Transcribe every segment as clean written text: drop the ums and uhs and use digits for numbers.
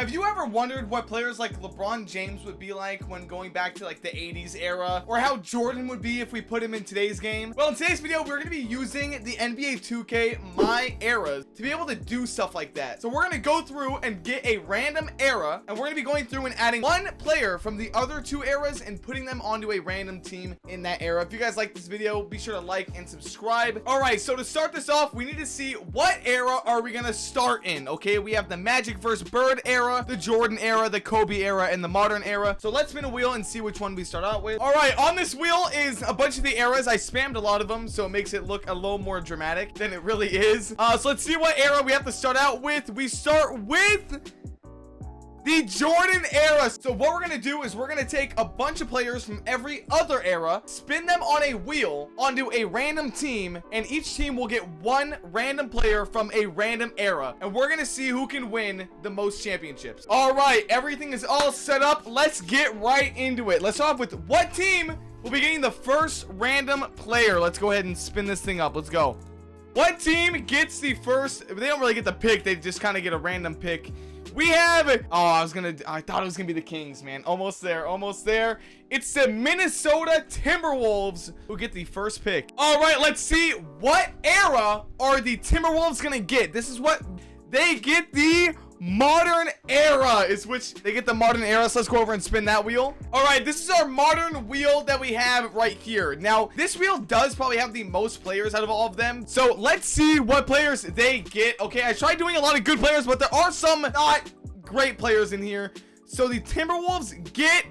Have you ever wondered what players like LeBron James would be like when going back to like the 80s era, or how Jordan would be if we put him in today's game? Well, in today's video, we're going to be using the NBA 2K MyEra to be able to do stuff like that. So we're going to go through and get a random era, and we're going to be going through and adding one player from the other two eras and putting them onto a random team in that era. If you guys like this video, be sure to like and subscribe. All right, so to start this off, we need to see what era are we going to start in. Okay, we have the Magic versus Bird era, the Jordan era, the Kobe era, and the modern era. So let's spin a wheel and see which one we start out with. All right, on this wheel is a bunch of the eras. I spammed a lot of them, so it makes it look a little more dramatic than it really is. So let's see what era we have to start out with. We start with the Jordan era. So what we're gonna do is we're gonna take a bunch of players from every other era, spin them on a wheel onto a random team, and each team will get one random player from a random era, and we're gonna see who can win the most championships. All right, everything is all set up. Let's get right into it. Let's start off with what team will be getting the first random player. Let's go ahead and spin this thing up. Let's go. What team gets the first? They don't really get the pick, they just kind of get a random pick. We have, I thought it was gonna be the Kings, man. Almost there, almost there. It's the Minnesota Timberwolves who get the first pick. All right, let's see what era are the Timberwolves gonna get. This is what they get. The modern era is which they get the modern era. So let's go over and spin that wheel. All right, this is our modern wheel that we have right here. Now this wheel does probably have the most players out of all of them, so let's see what players they get. Okay, I tried doing a lot of good players, but there are some not great players in here. So the Timberwolves get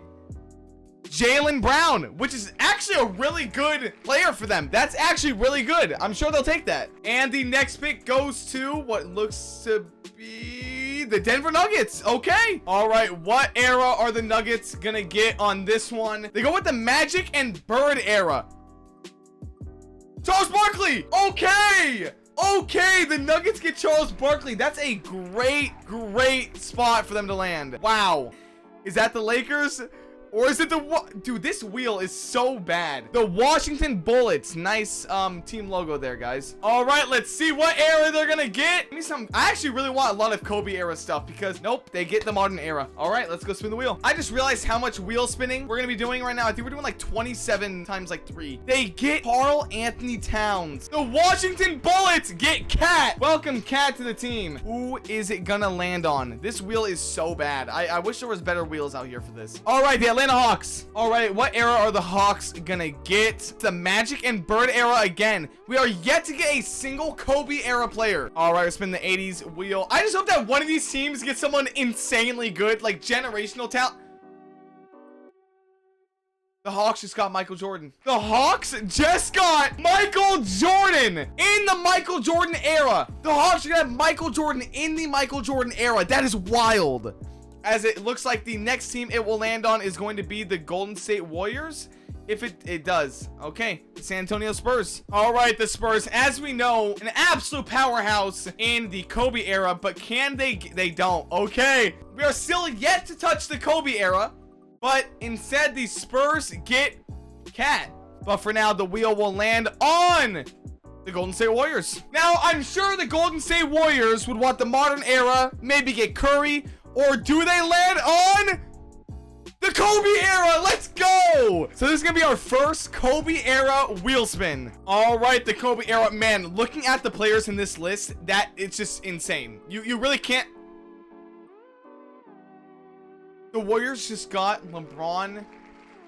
Jaylen Brown, which is actually a really good player for them. That's actually really good. I'm sure they'll take that. And the next pick goes to what looks to be the Denver Nuggets. Okay. All right. What era are the Nuggets gonna get on this one? They go with the Magic and Bird era. Charles Barkley. Okay. Okay, the Nuggets get Charles Barkley. That's a great spot for them to land. Wow. Is that the Lakers? Or is it dude, this wheel is so bad. The Washington Bullets. Nice team logo there, guys. All right, let's see what era they're gonna get. Give me some. I actually really want a lot of Kobe era stuff because nope, they get the modern era. All right, let's go spin the wheel. I just realized how much wheel spinning we're gonna be doing right now. I think we're doing like 27 times like 3. They get Karl Anthony Towns. The Washington Bullets get Cat. Welcome Cat to the team. Who is it gonna land on? This wheel is so bad. I wish there was better wheels out here for this. All right, the Atlanta Hawks. All right, what era are the Hawks gonna get? The Magic and Bird era again. We are yet to get a single Kobe era player. All right, let's spin the 80s wheel. I just hope that one of these teams gets someone insanely good, like generational talent. The Hawks just got Michael Jordan. The Hawks just got Michael Jordan in the Michael Jordan era. The Hawks are gonna have Michael Jordan in the Michael Jordan era. That is wild. As it looks like the next team it will land on is going to be the Golden State Warriors. If it does. Okay, the San Antonio Spurs. All right, the Spurs, as we know, an absolute powerhouse in the Kobe era, but can they don't. Okay, we are still yet to touch the Kobe era, but instead the Spurs get Cat. But for now, the wheel will land on the Golden State Warriors. Now, I'm sure the Golden State Warriors would want the modern era, maybe get Curry. Or do they land on the Kobe era? Let's go. So this is gonna be our first Kobe era wheel spin. All right, the Kobe era. Man, looking at the players in this list, that it's just insane. You really can't. The Warriors just got LeBron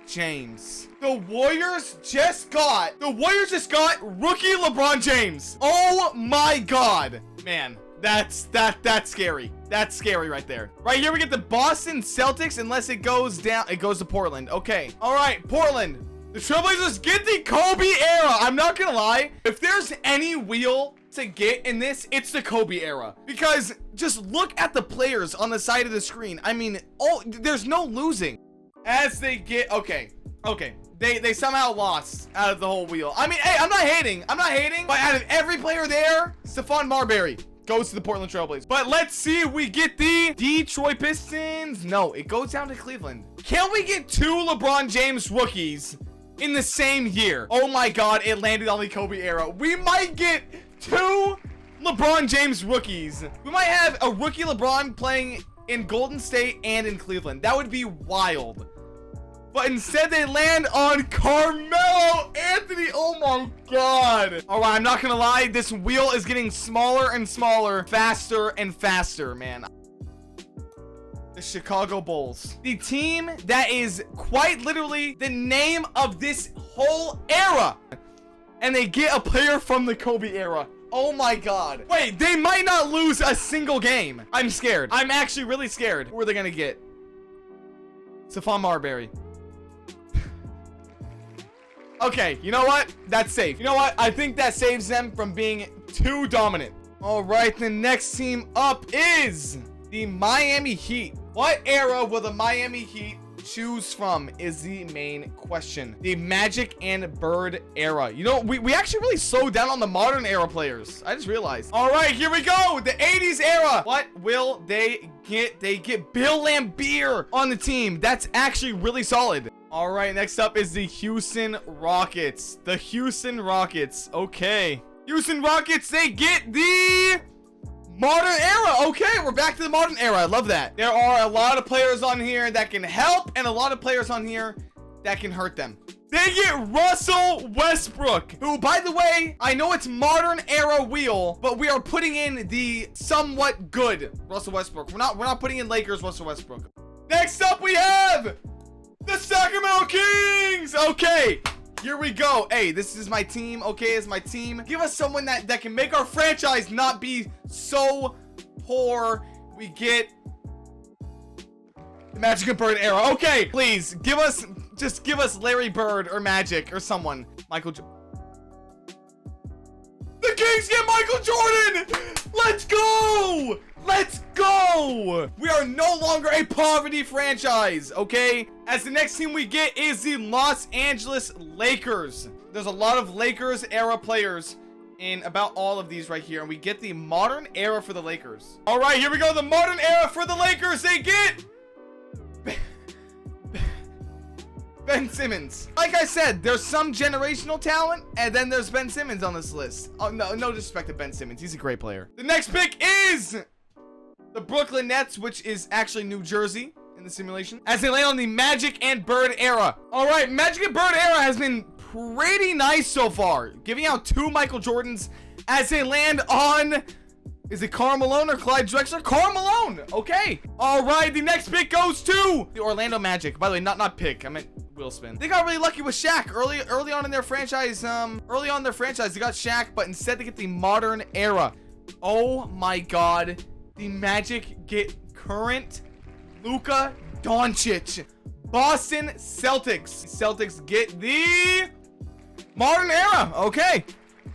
James. The Warriors just got rookie LeBron James. Oh my God, man. That's scary. That's scary right there. Right here we get the Boston Celtics, unless it goes down. It goes to Portland. Okay. All right, Portland. The Trailblazers get the Kobe era. I'm not gonna lie. If there's any wheel to get in this, it's the Kobe era. Because just look at the players on the side of the screen. I mean, there's no losing. As they get, okay. They somehow lost out of the whole wheel. I mean, hey, I'm not hating. But out of every player there, Stephon Marbury goes to the Portland Trailblazers. But let's see if we get the Detroit Pistons. No, it goes down to Cleveland. Can we get 2 LeBron James rookies in the same year? Oh my God, it landed on the Kobe era. We might get 2 LeBron James rookies. We might have a rookie LeBron playing in Golden State and in Cleveland. That would be wild. But instead they land on Carmelo Anthony. Oh my God. All right, I'm not gonna lie. This wheel is getting smaller and smaller, faster and faster, man. The Chicago Bulls. The team that is quite literally the name of this whole era. And they get a player from the Kobe era. Oh my God. Wait, they might not lose a single game. I'm scared. I'm actually really scared. Who are they gonna get? Stephon Marbury. Okay, you know what? That's safe. You know what? I think that saves them from being too dominant. All right, the next team up is the Miami Heat. What era will the Miami Heat choose from is the main question. The Magic and Bird era. You know, we actually really slowed down on the modern era players. I just realized. All right, here we go. The 80s era. What will they get? They get Bill Laimbeer on the team. That's actually really solid. All right, next up is the Houston Rockets. The Houston Rockets. Okay. Houston Rockets, they get the modern era. Okay, we're back to the modern era. I love that. There are a lot of players on here that can help and a lot of players on here that can hurt them. They get Russell Westbrook, who, by the way, I know it's modern era wheel, but we are putting in the somewhat good Russell Westbrook. We're not putting in Lakers Russell Westbrook. Next up, we have the Sacramento Kings. Okay, here we go. Hey, this is my team. Okay, it's my team. Give us someone that can make our franchise not be so poor. We get the Magic and Bird era. Okay, please just give us Larry Bird or Magic or someone. The Kings get Michael Jordan. Let's go. Let's go. We are no longer a poverty franchise, okay? As the next team we get is the Los Angeles Lakers. There's a lot of Lakers era players in about all of these right here, and we get the modern era for the Lakers. All right, here we go. The modern era for the Lakers. They get Ben Simmons. Like I said, there's some generational talent, and then there's Ben Simmons on this list. Oh, no disrespect to Ben Simmons. He's a great player. The next pick is the Brooklyn Nets, which is actually New Jersey in the simulation, as they land on the Magic and Bird era. All right, Magic and Bird era has been pretty nice so far, giving out 2 Michael Jordans as they land on, is it Karl Malone or Clyde Drexler? Karl Malone. Okay. All right, the next pick goes to the Orlando Magic. By the way, not pick. I meant wheel spin. They got really lucky with Shaq early on in their franchise. Early on in their franchise, they got Shaq, but instead they get the modern era. Oh my God. The Magic get current Luka Doncic. Boston Celtics. Celtics get the modern era. Okay.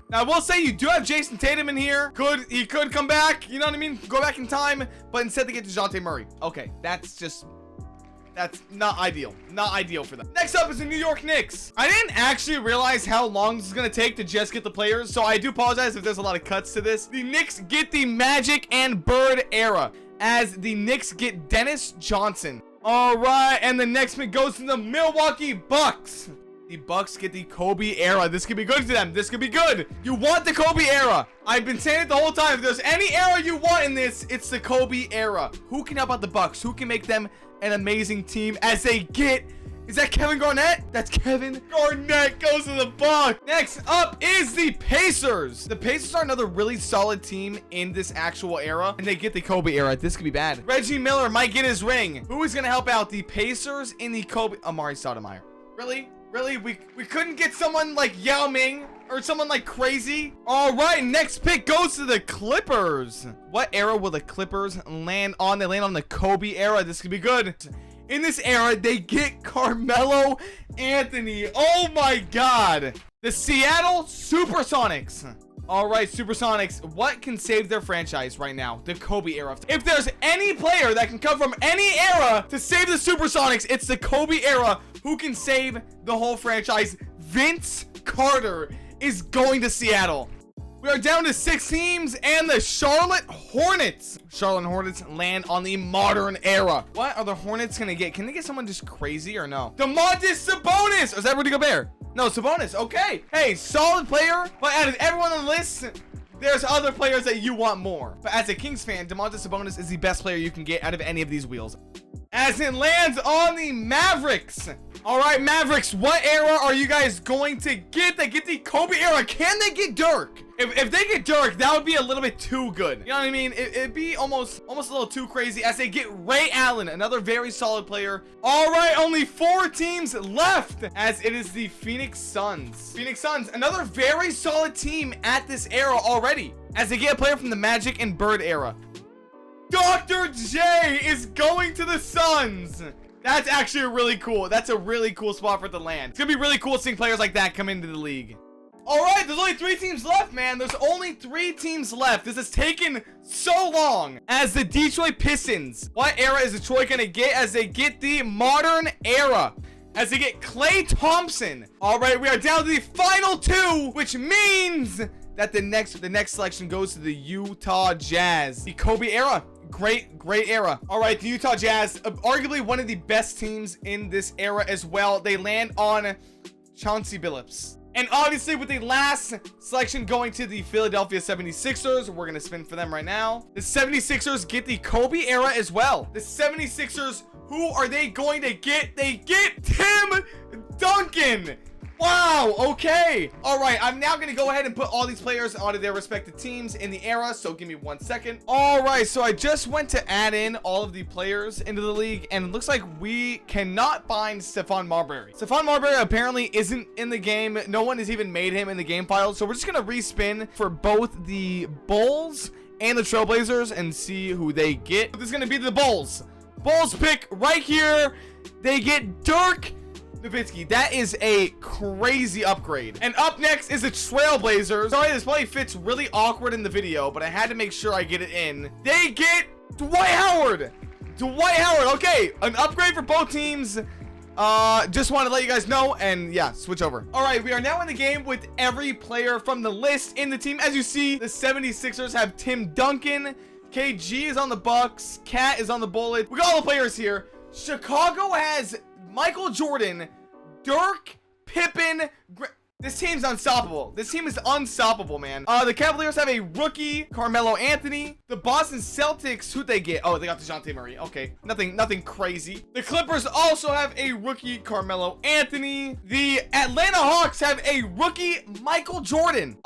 Now, I will say you do have Jason Tatum in here. He could come back. You know what I mean? Go back in time. But instead they get DeJounte Murray. Okay. That's not ideal. Not ideal for them. Next up is the New York Knicks. I didn't actually realize how long this is going to take to just get the players, so I do apologize if there's a lot of cuts to this. The Knicks get the Magic and Bird era, as the Knicks get Dennis Johnson. All right, and the next pick goes to the Milwaukee Bucks. The Bucks get the Kobe era. This could be good for them. This could be good. You want the Kobe era. I've been saying it the whole time. If there's any era you want in this, it's the Kobe era. Who can help out the Bucks? Who can make them an amazing team as they get... Is that Kevin Garnett? That's Kevin Garnett goes to the Bucks. Next up is the Pacers. The Pacers are another really solid team in this actual era, and they get the Kobe era. This could be bad. Reggie Miller might get his ring. Who is going to help out the Pacers in the Kobe... Amari Stoudemire. Really? Really? We couldn't get someone like Yao Ming or someone like crazy? All right, next pick goes to the Clippers. What era will the Clippers land on? They land on the Kobe era. This could be good. In this era, they get Carmelo Anthony. Oh my God. The Seattle SuperSonics. All right, SuperSonics, what can save their franchise right now? The Kobe era. If there's any player that can come from any era to save the SuperSonics, it's the Kobe era. Who can save the whole franchise? Vince Carter is going to Seattle. We are down to 6 teams, and the Charlotte Hornets. Charlotte Hornets land on the modern era. What are the Hornets going to get? Can they get someone just crazy or no? Domantas Sabonis. Or is that Rudy Gobert? No, Sabonis. Okay. Hey, solid player. But out of everyone on the list, there's other players that you want more. But as a Kings fan, Domantas Sabonis is the best player you can get out of any of these wheels. As it lands on the Mavericks. All right, Mavericks, what era are you guys going to get? They get the Kobe era. Can they get Dirk? If they get Dirk, that would be a little bit too good. You know what I mean? It'd be almost a little too crazy as they get Ray Allen, another very solid player. All right, only 4 teams left as it is the Phoenix Suns. Phoenix Suns, another very solid team at this era already as they get a player from the Magic and Bird era. Dr. J is going to the Suns. That's actually really cool. That's a really cool spot for it to land. It's gonna be really cool seeing players like that come into the league. All right, there's only 3 teams left, man. There's only 3 teams left. This has taken so long. As the Detroit Pistons, what era is Detroit gonna get as they get the modern era? As they get Klay Thompson. All right, we are down to the final 2, which means that the next selection goes to the Utah Jazz. The Kobe era. Great era. All right, the Utah Jazz, arguably one of the best teams in this era as well. They land on Chauncey Billups. And obviously with the last selection going to the Philadelphia 76ers, we're gonna spin for them right now. The 76ers get the Kobe era as well. The 76ers, who are they going to get? They get Tim Duncan. Wow, okay. All right, I'm now going to go ahead and put all these players onto their respective teams in the era, so give me 1 second. All right, so I just went to add in all of the players into the league, and it looks like we cannot find Stephon Marbury. Stephon Marbury apparently isn't in the game. No one has even made him in the game file, so we're just going to respin for both the Bulls and the Trailblazers and see who they get. This is going to be the Bulls. Bulls pick right here. They get Dirk Nowitzki. That is a crazy upgrade. And up next is the Trailblazers. Sorry, this probably fits really awkward in the video, but I had to make sure I get it in. They get Dwight Howard. Dwight Howard. Okay, an upgrade for both teams. Just wanted to let you guys know, and yeah, switch over. All right, we are now in the game with every player from the list in the team. As you see, the 76ers have Tim Duncan. KG is on the Bucks. Cat is on the Bullets. We got all the players here. Chicago has Michael Jordan, Dirk, Pippen. This team's unstoppable. This team is unstoppable, man. The Cavaliers have a rookie, Carmelo Anthony. The Boston Celtics, who'd they get? Oh, they got DeJounte Murray. Okay, nothing crazy. The Clippers also have a rookie, Carmelo Anthony. The Atlanta Hawks have a rookie, Michael Jordan,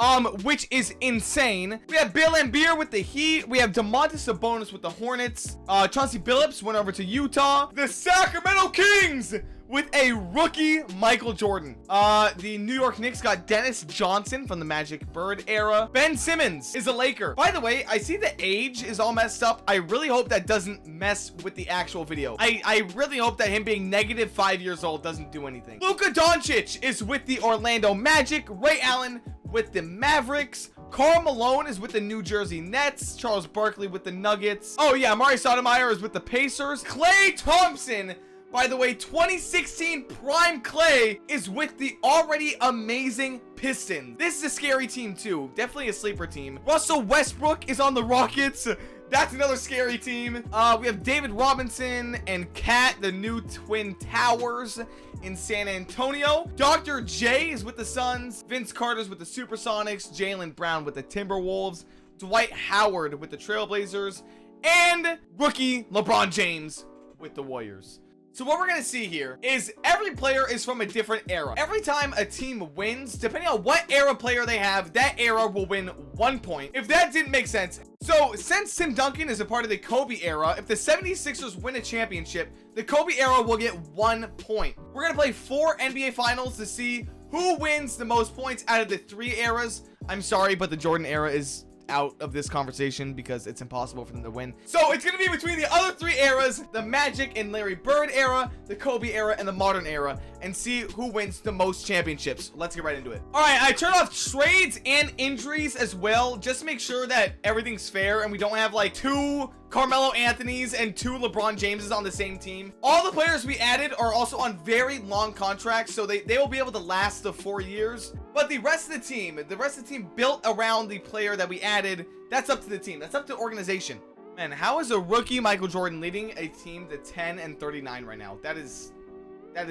which is insane. We have Bill Laimbeer with the Heat. We have Domantas Sabonis with the Hornets. Chauncey Billups went over to Utah. The Sacramento Kings with a rookie, Michael Jordan. The New York Knicks got Dennis Johnson from the Magic Bird era. Ben Simmons is a Laker. By the way, I see the age is all messed up. I really hope that doesn't mess with the actual video. I really hope that him being -5 years old doesn't do anything. Luka Doncic is with the Orlando Magic. Ray Allen with the Mavericks. Karl Malone is with the New Jersey Nets. Charles Barkley with the Nuggets. Oh yeah, Amari Stoudemire is with the Pacers. Klay Thompson, by the way, 2016 Prime Klay is with the already amazing Pistons. This is a scary team too. Definitely a sleeper team. Russell Westbrook is on the Rockets. That's another scary team. We have David Robinson and Cat, the new Twin Towers in San Antonio. Dr. J is with the Suns. Vince Carter's with the SuperSonics. Jaylen Brown with the Timberwolves. Dwight Howard with the Trailblazers. And rookie LeBron James with the Warriors. So what we're going to see here is every player is from a different era. Every time a team wins, depending on what era player they have, that era will win 1 point. If that didn't make sense. So since Tim Duncan is a part of the Kobe era, if the 76ers win a championship, the Kobe era will get 1 point. We're going to play 4 NBA finals to see who wins the most points out of the 3 eras. I'm sorry, but the Jordan era is out of this conversation because it's impossible for them to win. So it's gonna be between the other 3 eras, the Magic and Larry Bird era, the Kobe era, and the modern era, and see who wins the most championships. Let's get right into it. All right, I turned off trades and injuries as well, just to make sure that everything's fair and we don't have like 2 Carmelo Anthony's and 2 LeBron Jameses on the same team. All the players we added are also on very long contracts, so they will be able to last the 4 years. But the rest of the team built around the player that we added, that's up to the team. That's up to the organization. Man, how is a rookie Michael Jordan leading a team to 10-39 right now? That is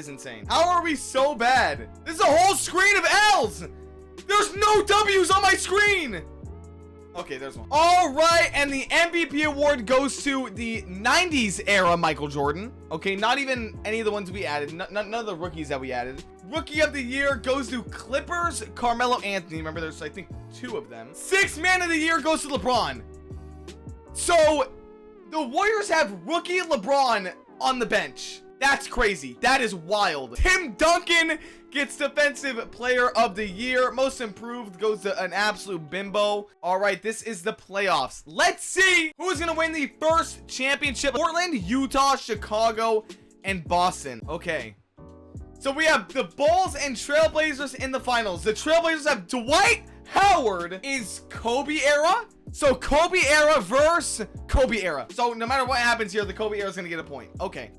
insane. How are we so bad? This is a whole screen of L's. There's no W's on my screen. Okay, there's one. All right, and the MVP award goes to the 90s era Michael Jordan. Okay, not even any of the ones we added. None of the rookies that we added. Rookie of the year goes to Clippers, Carmelo Anthony. Remember, there's, I think, 2 of them. Sixth man of the year goes to LeBron. So, the Warriors have rookie LeBron on the bench. That's crazy. That is wild. Tim Duncan gets defensive player of the year. Most improved goes to an absolute bimbo. All right, this is the playoffs. Let's see who's gonna win the first championship. Portland, Utah, Chicago, and Boston. Okay. So we have the Bulls and Trailblazers in the finals. The Trailblazers have Dwight Howard is Kobe era. So Kobe era versus Kobe era. So no matter what happens here, the Kobe era is gonna get a point. Okay.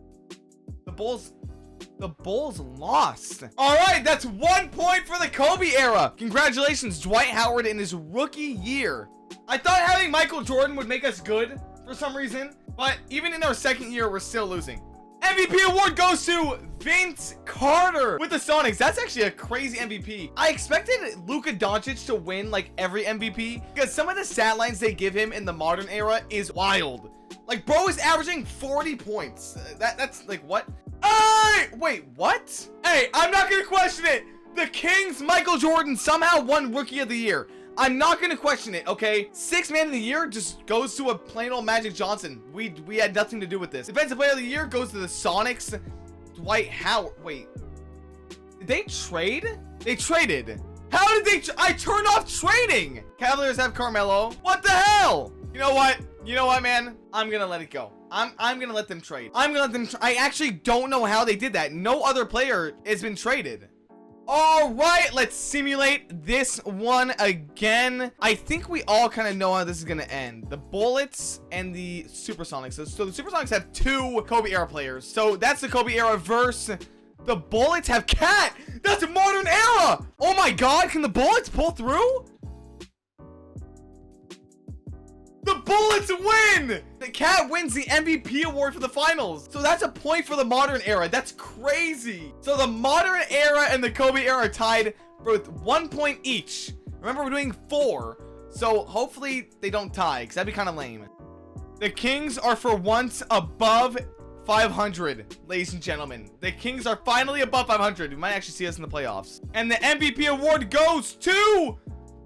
The Bulls lost. All right, that's 1 point for the Kobe era. Congratulations, Dwight Howard in his rookie year. I thought having Michael Jordan would make us good for some reason, but even in our second year, we're still losing. MVP award goes to Vince Carter with the Sonics. That's actually a crazy MVP. I expected Luka Doncic to win like every MVP because some of the stat lines they give him in the modern era is wild. Like, bro is averaging 40 points. That's like, what? Hey, wait, what? Hey, I'm not gonna question it. The Kings, Michael Jordan somehow won Rookie of the Year. I'm not gonna question it, okay? Sixth man of the year just goes to a plain old Magic Johnson. We had nothing to do with this. Defensive player of the year goes to the Sonics. Dwight Howard. Wait, did they trade? They traded. How did they? I turned off trading. Cavaliers have Carmelo. What the hell? You know what? You know what, man? I'm gonna let it go. I'm gonna let them trade. I'm gonna let them. I actually don't know how they did that. No other player has been traded. All right, let's simulate this one again. I think we all kind of know how this is gonna end. The Bullets and the SuperSonics. So the SuperSonics have 2 Kobe era players. So that's the Kobe era versus the Bullets have Cat. That's a modern era. Oh my God, can the Bullets pull through? The Bullets win! The Cat wins the MVP award for the finals. So that's a point for the modern era. That's crazy. So the modern era and the Kobe era are tied for 1 point each. Remember, we're doing 4. So hopefully they don't tie, because that'd be kind of lame. The Kings are for once above 500, ladies and gentlemen. The Kings are finally above 500. We might actually see us in the playoffs. And the MVP award goes to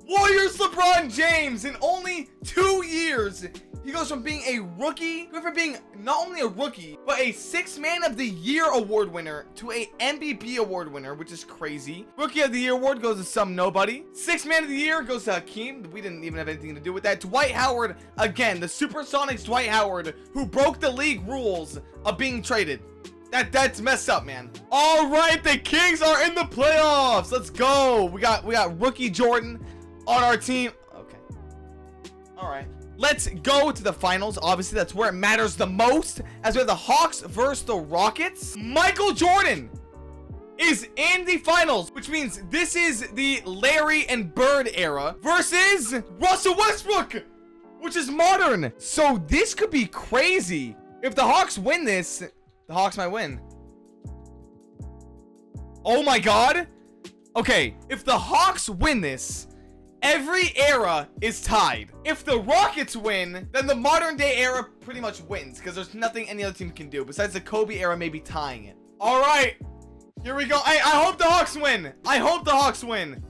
Warriors LeBron James. In only 2 years, he goes from being a rookie, from being not only a rookie, but a 6th man of the year award winner to a MVP award winner, which is crazy. Rookie of the year award goes to some nobody. 6th man of the year goes to Hakeem. We didn't even have anything to do with that. Dwight Howard, again, the SuperSonics Dwight Howard, who broke the league rules of being traded. That's messed up, man. All right, the Kings are in the playoffs. Let's go. We got rookie Jordan on our team. Okay. All right. Let's go to the finals. Obviously, that's where it matters the most, as we have the Hawks versus the Rockets. Michael Jordan is in the finals, which means this is the Larry and Bird era versus Russell Westbrook, which is modern. So this could be crazy. If the Hawks win this, the Hawks might win. Oh my God. Okay, if the Hawks win this, every era is tied. If the Rockets win, then the modern day era pretty much wins, because there's nothing any other team can do besides the Kobe era maybe tying it. All right, here we go. I hope the Hawks win. I hope the Hawks win.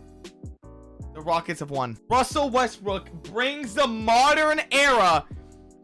The Rockets have won. Russell Westbrook brings the modern era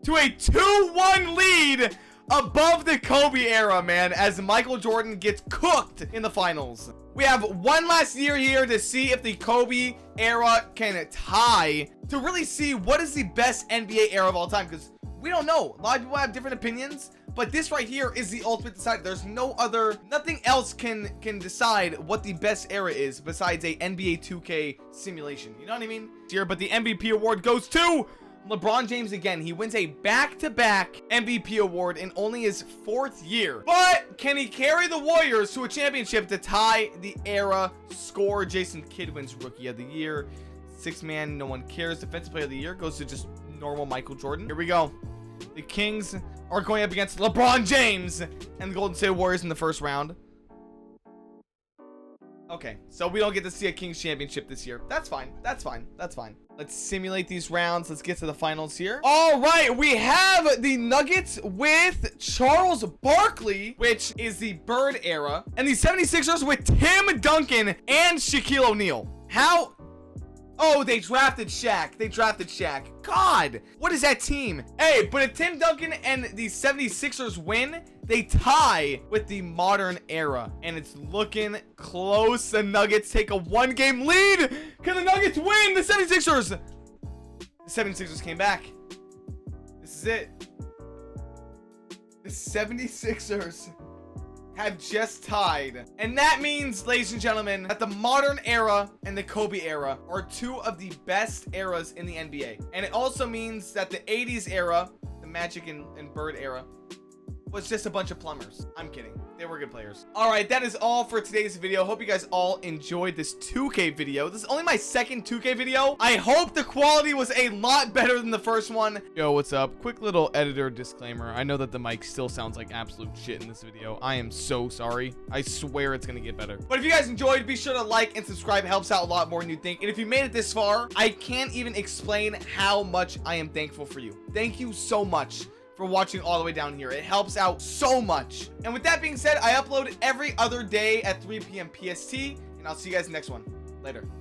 to a 2-1 lead above the Kobe era, man, as Michael Jordan gets cooked in the finals. We have one last year here to see if the Kobe era can tie, to really see what is the best NBA era of all time, because we don't know. A lot of people have different opinions, but this right here is the ultimate decider. There's nothing else can decide what the best era is besides a NBA 2K simulation. You know what I mean? But the MVP award goes to LeBron James again. He wins a back-to-back MVP award in only his 4th year. But can he carry the Warriors to a championship to tie the era score? Jason Kidd wins Rookie of the Year. 6th man, no one cares. Defensive Player of the Year goes to just normal Michael Jordan. Here we go. The Kings are going up against LeBron James and the Golden State Warriors in the first round. Okay, so we don't get to see a Kings championship this year. That's fine. That's fine. That's fine. Let's simulate these rounds. Let's get to the finals here. All right, we have the Nuggets with Charles Barkley, which is the Bird era, and the 76ers with Tim Duncan and Shaquille O'Neal. How? Oh, they drafted Shaq. They drafted Shaq. God, what is that team? Hey, but if Tim Duncan and the 76ers win, they tie with the modern era. And it's looking close. The Nuggets take a 1-game lead. Can the Nuggets win? The 76ers. The 76ers came back. This is it. The 76ers have just tied. And that means, ladies and gentlemen, that the modern era and the Kobe era are two of the best eras in the NBA. And it also means that the 80s era, the Magic and Bird era, was just a bunch of plumbers. I'm kidding. They were good players. All right, that is all for today's video. Hope you guys all enjoyed this 2K video. This is only my second 2K video. I hope the quality was a lot better than the first one. Yo, what's up? Quick little editor disclaimer. I know that the mic still sounds like absolute shit in this video. I am so sorry. I swear it's gonna get better. But if you guys enjoyed, be sure to like and subscribe. It helps out a lot more than you think. And if you made it this far, I can't even explain how much I am thankful for you. Thank you so much for watching all the way down here. It helps out so much. And with that being said, I upload every other day at 3 p.m. PST, and I'll see you guys next one. Later.